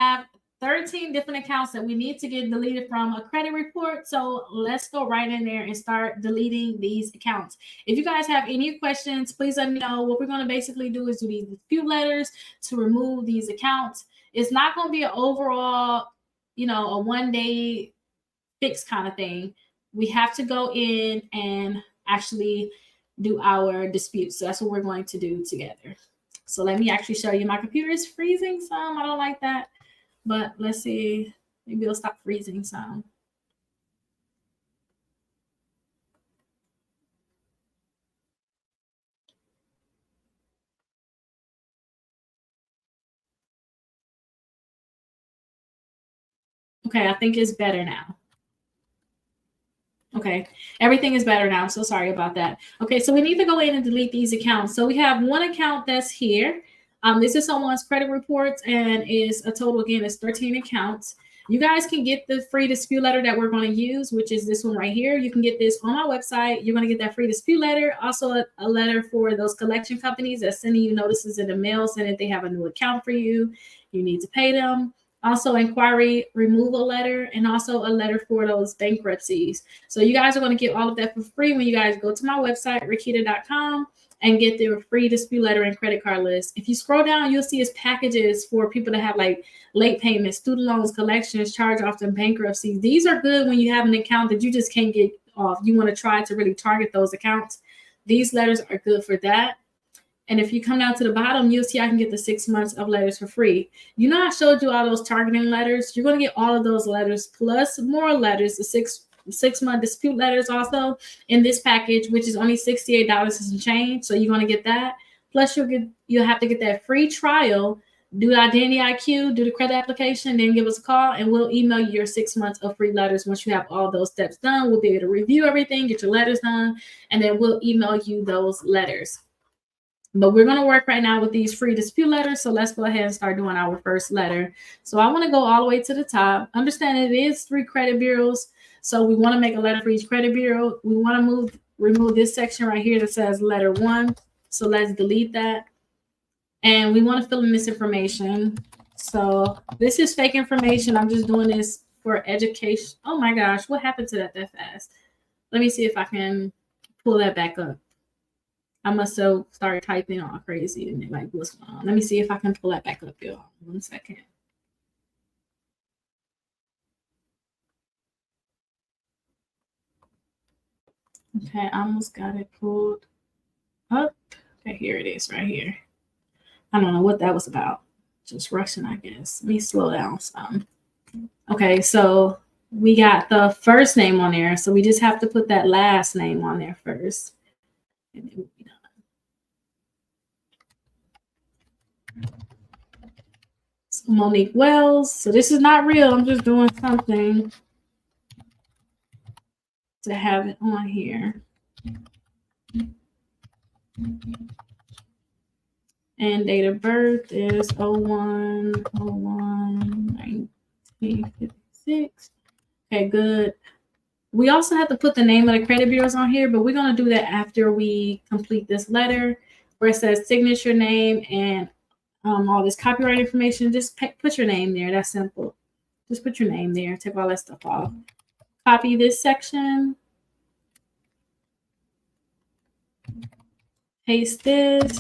have 13 different accounts that we need to get deleted from a credit report. So let's go right in there and start deleting these accounts. If you guys have any questions, please let me know. What we're going to basically do is do these dispute letters to remove these accounts. It's not going to be an overall, a one-day fix kind of thing. We have to go in and actually do our disputes. So that's what we're going to do together. So let me actually show you. My computer is freezing some. I don't like that. But let's see, maybe it'll stop freezing some. Okay, I think it's better now. Okay, everything is better now. So sorry about that. Okay, so we need to go in and delete these accounts. So we have one account that's here. This is someone's credit reports, and is a total, again, is 13 accounts. You guys can get the free dispute letter that we're going to use, which is this one right here. You can get this on my website. You're going to get that free dispute letter. Also a letter for those collection companies that's sending you notices in the mail saying that they have a new account for you. You need to pay them. Also inquiry removal letter, and also a letter for those bankruptcies. So you guys are going to get all of that for free when you guys go to my website, Rakita.com, and get their free dispute letter and credit card list. If you scroll down, you'll see it's packages for people that have like late payments, student loans, collections, charge-offs, and bankruptcies. These are good when you have an account that you just can't get off. You want to try to really target those accounts. These letters are good for that. And if you come down to the bottom, you'll see I can get the 6 months of letters for free. You know, I showed you all those targeting letters. You're going to get all of those letters plus more letters, the six-month dispute letters also in this package, which is only $68 and some change. So you're going to get that. Plus you'll have to get that free trial, do the Identity IQ, do the credit application, then give us a call, and we'll email you your 6 months of free letters. Once you have all those steps done, we'll be able to review everything, get your letters done, and then we'll email you those letters. But we're going to work right now with these free dispute letters. So let's go ahead and start doing our first letter. So I want to go all the way to the top. Understand it is 3 credit bureaus. So we want to make a letter for each credit bureau. We want to remove this section right here that says letter 1. So let's delete that. And we want to fill in this information. So this is fake information. I'm just doing this for education. Oh my gosh, what happened to that fast? Let me see if I can pull that back up. I must have started typing all crazy and like, what's going on? Let me see if I can pull that back up, y'all. 1 second. Okay, I almost got it pulled up. Okay, here it is right here. I don't know what that was about. Just rushing, I guess. Let me slow down some. Okay, so we got the first name on there. So we just have to put that last name on there first. And then we'll be done. So Monique Wells. So this is not real. I'm just doing something to have it on here. And date of birth is 01/01/1956. Okay, good. We also have to put the name of the credit bureaus on here, but we're going to do that after we complete this letter where it says signature name and all this copyright information. Just put your name there. That's simple. Just put your name there. Take all that stuff off. Copy this section. Paste this.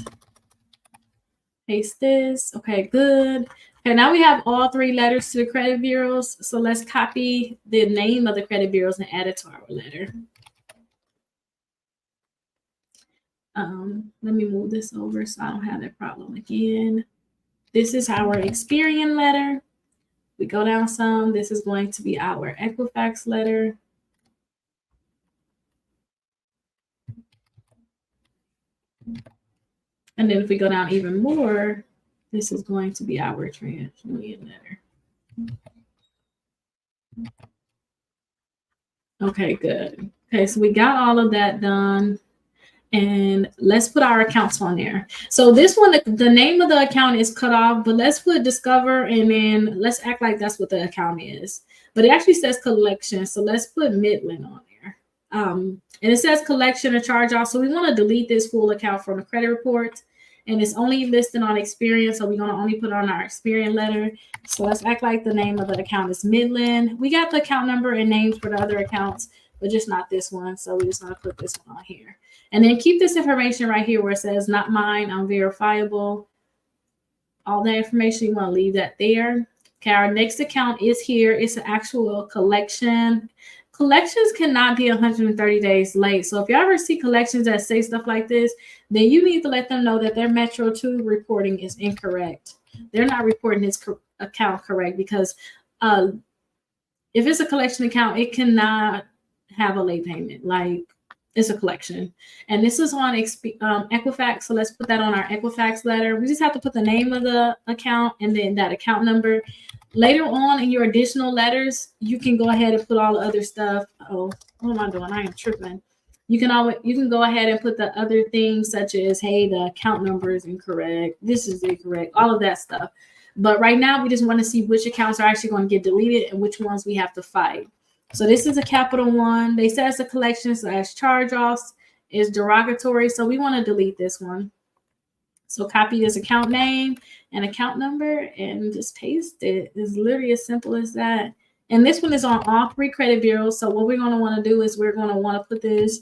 Paste this. Okay, good. Okay, now we have all 3 letters to the credit bureaus. So let's copy the name of the credit bureaus and add it to our letter. Let me move this over so I don't have that problem again. This is our Experian letter. We go down some. This is going to be our Equifax letter. And then if we go down even more, this is going to be our TransUnion letter. Okay, good. Okay, so we got all of that done. And let's put our accounts on there. So this one, the name of the account is cut off, but let's put Discover, and then let's act like that's what the account is. But it actually says collection. So let's put Midland on there. And it says collection or charge off. So we want to delete this full account from the credit report. and it's only listed on Experian. So we're going to only put on our Experian letter. So let's act like the name of the account is Midland. We got the account number and names for the other accounts, but just not this one. So we just want to put this one on here. And then keep this information right here where it says not mine, unverifiable. All that information, you want to leave that there. Okay, our next account is here. It's an actual collection. Collections cannot be 130 days late. So if you ever see collections that say stuff like this, then you need to let them know that their Metro 2 reporting is incorrect. They're not reporting this account correct, because if it's a collection account, it cannot have a late payment. Like, it's a collection. And this is on Equifax. So let's put that on our Equifax letter. We just have to put the name of the account and then that account number. Later on in your additional letters, you can go ahead and put all the other stuff. Oh, what am I doing? I am tripping. You can go ahead and put the other things such as, hey, the account number is incorrect. This is incorrect. All of that stuff. But right now, we just want to see which accounts are actually going to get deleted and which ones we have to fight. So this is a Capital One. They said it's a collection / charge-offs is derogatory. So we want to delete this one. So copy this account name and account number and just paste it. It's literally as simple as that. And this one is on all 3 credit bureaus. So what we're going to want to do is we're going to want to put this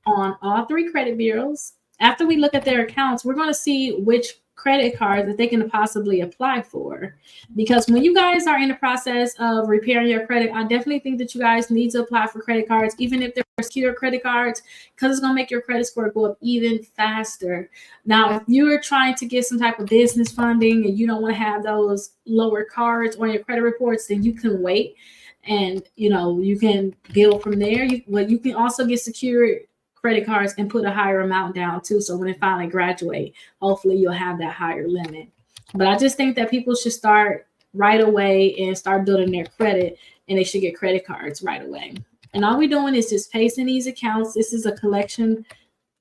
on all 3 credit bureaus. After we look at their accounts, we're going to see which credit cards that they can possibly apply for. Because when you guys are in the process of repairing your credit, I definitely think that you guys need to apply for credit cards, even if they're secure credit cards, because it's going to make your credit score go up even faster. Now, if you're trying to get some type of business funding and you don't want to have those lower cards on your credit reports, then you can wait and, you can build from there. You can also get secured credit cards and put a higher amount down too. So when it finally graduate, hopefully you'll have that higher limit. But I just think that people should start right away and start building their credit, and they should get credit cards right away. And all we're doing is just pasting these accounts. This is a collection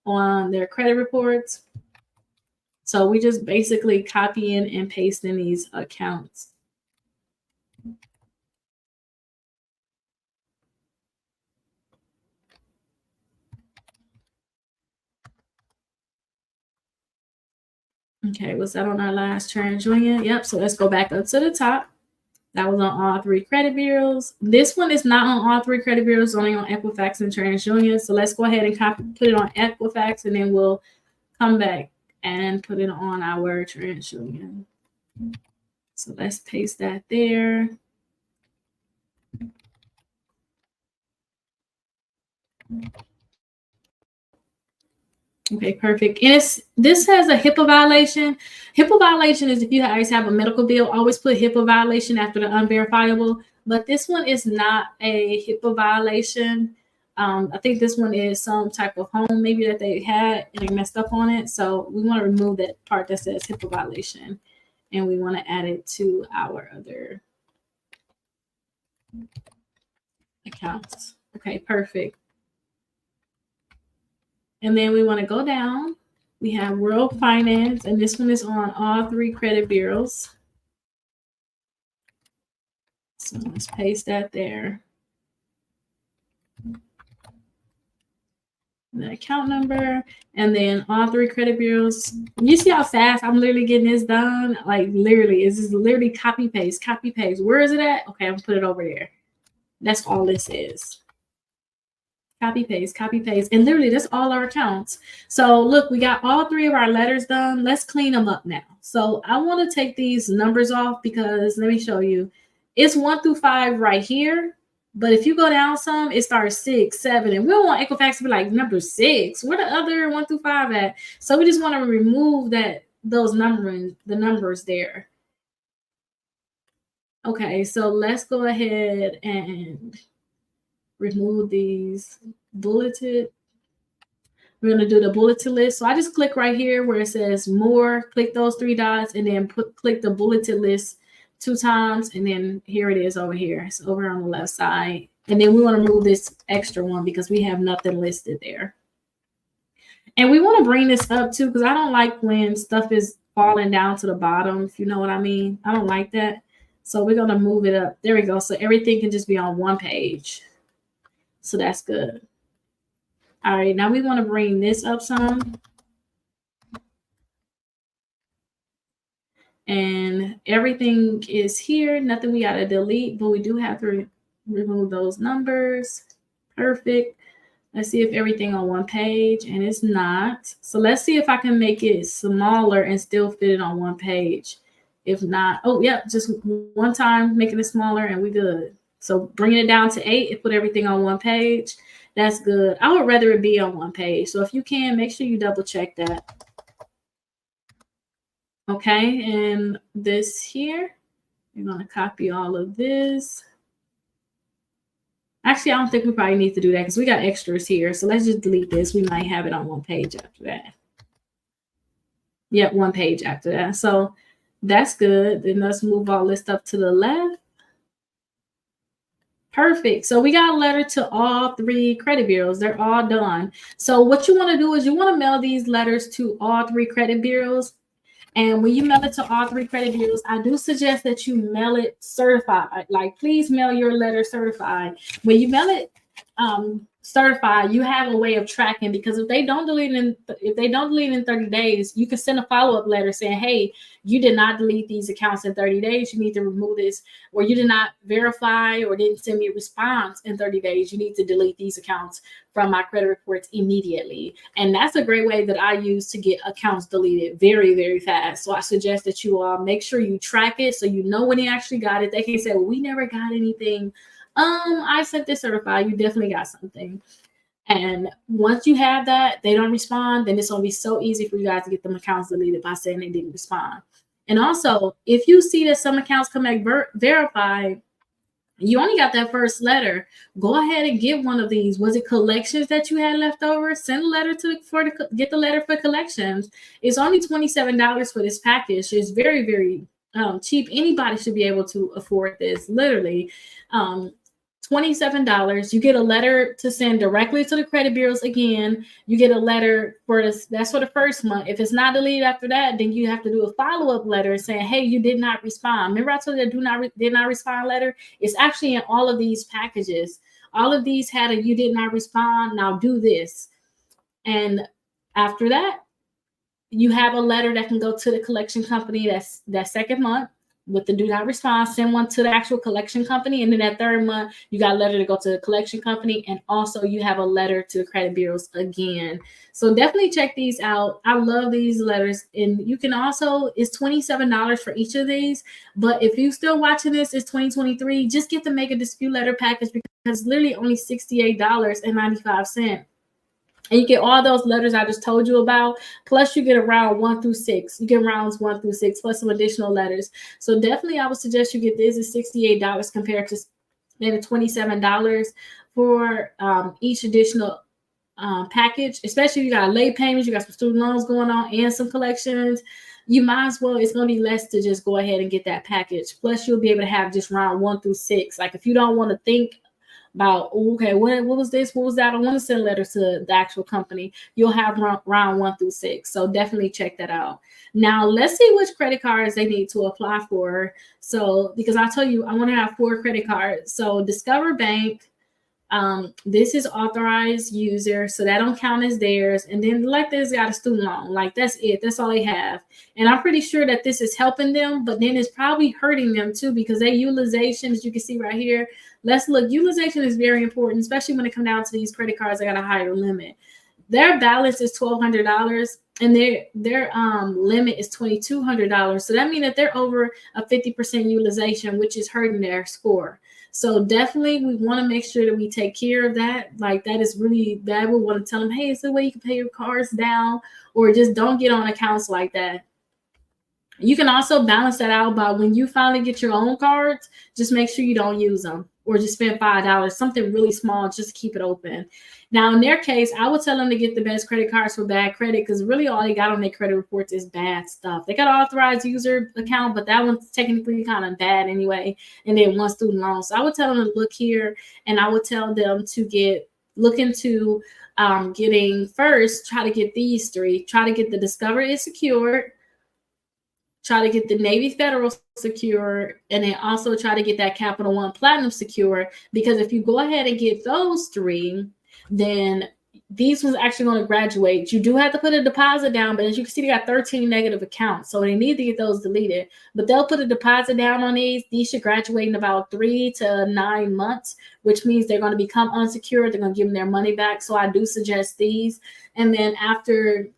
on their credit reports. So we just basically copying and pasting these accounts. Okay, was that on our last TransUnion? Yep, so let's go back up to the top. That was on all 3 credit bureaus. This one is not on all 3 credit bureaus, only on Equifax and TransUnion. So let's go ahead and put it on Equifax, and then we'll come back and put it on our TransUnion. So let's paste that there. Okay, perfect. And this has a HIPAA violation. HIPAA violation is if you guys have a medical bill, always put HIPAA violation after the unverifiable. But this one is not a HIPAA violation. I think this one is some type of home maybe that they had and they messed up on it. So we want to remove that part that says HIPAA violation, and we want to add it to our other accounts. Okay, perfect. And then we want to go down. We have World Finance, and this one is on all 3 credit bureaus. So let's paste that there. The account number, and then all 3 credit bureaus. You see how fast I'm literally getting this done? Like literally, it's just literally copy paste, copy paste. Where is it at? Okay, I'm gonna put it over there. That's all this is. Copy paste, and literally that's all our accounts. So look, we got all 3 of our letters done. Let's clean them up now. So I want to take these numbers off because let me show you. It's 1 through 5 right here. But if you go down some, it starts 6, 7, and we don't want Equifax to be like number 6. Where the other 1 through 5 at? So we just want to remove those numbers there. Okay, so let's go ahead and remove these bulleted. We're going to do the bulleted list. So I just click right here where it says more, click those 3 dots, and then click the bulleted list 2 times, and then here it is over here. It's over on the left side. And then we want to remove this extra one because we have nothing listed there. And we want to bring this up too, because I don't like when stuff is falling down to the bottom, if you know what I mean. I don't like that. So we're going to move it up. There we go. So everything can just be on one page. So that's good. All right, now we want to bring this up some. And everything is here. Nothing we got to delete, but we do have to remove those numbers. Perfect. Let's see if everything on one page, and it's not. So let's see if I can make it smaller and still fit it on one page. If not, oh, yep, just one time making it smaller and we good. So bringing it down to 8 and put everything on one page. That's good. I would rather it be on one page. So if you can, make sure you double check that. Okay, and this here, you're going to copy all of this. Actually, I don't think we probably need to do that because we got extras here. So let's just delete this. We might have it on one page after that. Yep, one page after that. So that's good. Then let's move all this stuff to the left. Perfect. So we got a letter to all 3 credit bureaus. They're all done. So what you want to do is you want to mail these letters to all 3 credit bureaus. And when you mail it to all 3 credit bureaus, I do suggest that you mail it certified. Like, please mail your letter certified. When you mail it certified, you have a way of tracking, because if they don't delete in 30 days, you can send a follow-up letter saying, hey, you did not delete these accounts in 30 days. You need to remove this, or you did not verify or didn't send me a response in 30 days. You need to delete these accounts from my credit reports immediately. And that's a great way that I use to get accounts deleted very, very fast. So I suggest that you make sure you track it so you know when they actually got it. They can say, well, we never got anything. I sent this certified. You definitely got something. And once you have that, they don't respond, then it's going to be so easy for you guys to get them accounts deleted by saying they didn't respond. And also, if you see that some accounts come back verified, you only got that first letter, go ahead and get one of these. Was it collections that you had left over? Send a letter get the letter for collections. It's only $27 for this package. It's very, very cheap. Anybody should be able to afford this, literally. $27. You get a letter to send directly to the credit bureaus. Again, you get a letter for this. That's for the first month. If it's not deleted after that, then you have to do a follow-up letter saying, hey, you did not respond. Remember I told you that did not respond letter? It's actually in all of these packages. All of these had a you did not respond. Now do this. And after that, you have a letter that can go to the collection company that second month with the do not respond. Send one to the actual collection company. And then that third month, you got a letter to go to the collection company. And also you have a letter to the credit bureaus again. So definitely check these out. I love these letters. And you can also, it's $27 for each of these. But if you're still watching this, it's 2023, just get the Mega Dispute Letter package, because it's literally only $68.95. And you get all those letters I just told you about, plus you get a round 1 through 6. You get rounds 1 through 6, plus some additional letters. So definitely I would suggest you get this. It's $68 compared to maybe $27 for each additional package, especially if you got late payments, you got some student loans going on and some collections. You might as well, it's going to be less to just go ahead and get that package. Plus you'll be able to have just round 1 through 6. Like if you don't want to think about, okay, what was this? What was that? I want to send letters to the actual company. You'll have round 1 through 6. So definitely check that out. Now let's see which credit cards they need to apply for. So, because I tell you, I want to have 4 credit cards. So Discover Bank, this is authorized user, so that don't count as theirs. And then like this got a student loan. Like that's it. That's all they have. And I'm pretty sure that this is helping them, but then it's probably hurting them too, because their utilization, as you can see right here, let's look. Utilization is very important, especially when it comes down to these credit cards that got a higher limit. Their balance is $1,200 and their limit is $2,200. So that means that they're over a 50% utilization, which is hurting their score. So definitely we want to make sure that we take care of that. Like that is really bad. We want to tell them, hey, it's the way you can pay your cards down, or just don't get on accounts like that. You can also balance that out by when you finally get your own cards, just make sure you don't use them, or just spend $5, something really small, just keep it open. Now, in their case, I would tell them to get the best credit cards for bad credit, because really all they got on their credit reports is bad stuff. They got an authorized user account, but that one's technically kind of bad anyway. And then 1 student loan. So I would tell them to look here, and I would tell them to look into getting first, try to get these 3. Try to get the Discover is secured. Try to get the Navy Federal secure, and then also try to get that Capital One Platinum secure, because if you go ahead and get those 3, then these ones actually going to graduate. You do have to put a deposit down, but as you can see, they got 13 negative accounts. So they need to get those deleted. But they'll put a deposit down on these. These should graduate in about 3 to 9 months, which means they're going to become unsecured. They're going to give them their money back. So I do suggest these. And then after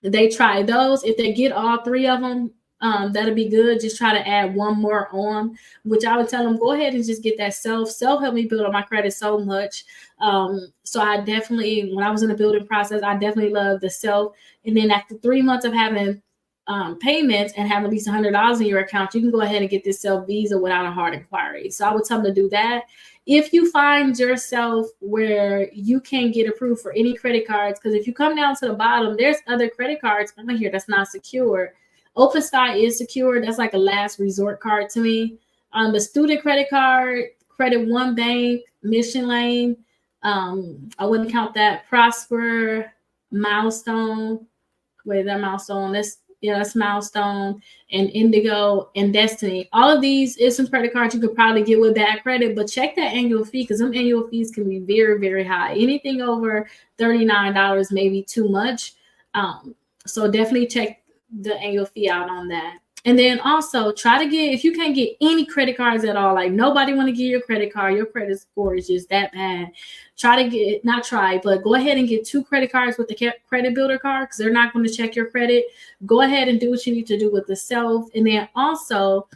they try those, if they get all 3 of them, that'll be good. Just try to add one more on, which I would tell them, go ahead and just get that self helped me build up my credit so much. So I definitely, when I was in the building process, I definitely loved the self. And then after 3 months of having payments and having at least $100 in your account, you can go ahead and get this self visa without a hard inquiry. So I would tell them to do that. If you find yourself where you can't get approved for any credit cards, because if you come down to the bottom, there's other credit cards on here that's not secure. OpenSky is secure. That's like a last resort card to me. The student credit card, Credit One Bank, Mission Lane, I wouldn't count that. Prosper, Milestone, wait, that Milestone, that's Milestone, and Indigo and Destiny. All of these is some credit cards you could probably get with bad credit, but check that annual fee, because them annual fees can be very, very high. Anything over $39 may be too much. So definitely check the annual fee out on that. And then also try to get, if you can't get any credit cards at all, like nobody want to give you a credit card, your credit score is just that bad. But go ahead and get 2 credit cards with the credit builder card, because they're not going to check your credit. Go ahead and do what you need to do with the self. And then also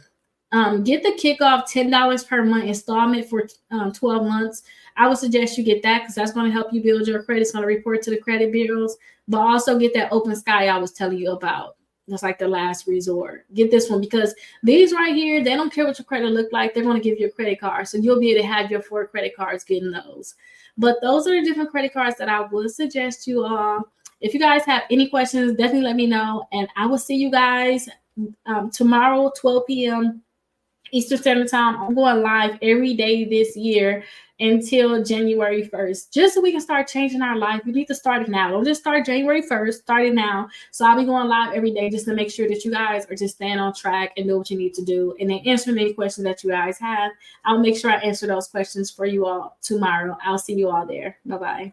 get the kickoff $10 per month installment for 12 months. I would suggest you get that, because that's going to help you build your credit. It's going to report to the credit bureaus. But also get that OpenSky I was telling you about. That's like the last resort. Get this one, because these right here, they don't care what your credit look like. They're going to give you a credit card. So you'll be able to have your 4 credit cards getting those. But those are the different credit cards that I would suggest you all. If you guys have any questions, definitely let me know. And I will see you guys tomorrow, 12 p.m. Eastern Standard Time. I'm going live every day this year until January 1st, just so we can start changing our life. We need to start it now. Don't just start January 1st, start it now. So I'll be going live every day just to make sure that you guys are just staying on track and know what you need to do. And then answering any questions that you guys have, I'll make sure I answer those questions for you all tomorrow. I'll see you all there. Bye-bye.